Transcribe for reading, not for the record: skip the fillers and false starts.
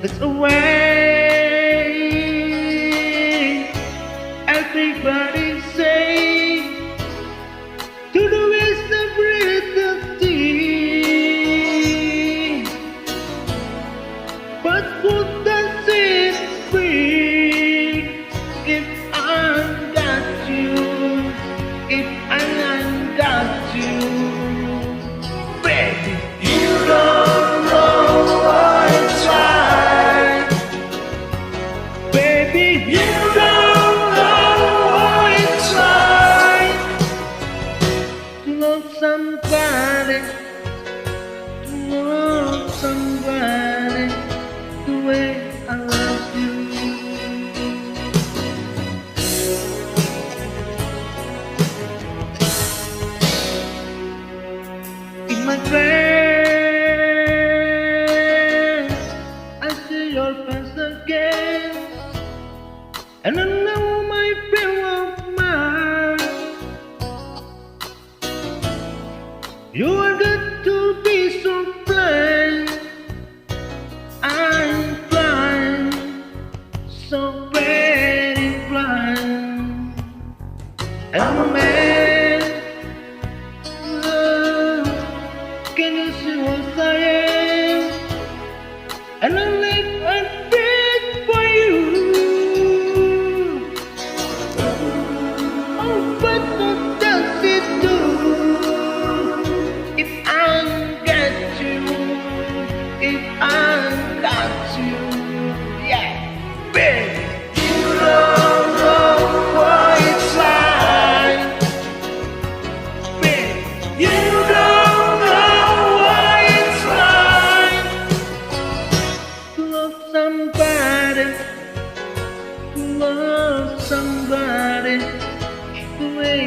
It's a way everybody say to the west of reality. But what does it bring if I got you? If I got you, baby, you don't know what it's like. Baby, you don't know what it's like to love somebody, to love somebody the way I love you. In my dreams, I see your face again, and I know my fear of mine. You are good to be so blind. I'm blind, so very blind. And man, can you see what I am? And I live and breathe for you. Oh, but what does it do if I got you? If I got you, yeah, baby, you don't know what it's like. Baby, you don't know what it's like to love somebody, to love somebody the way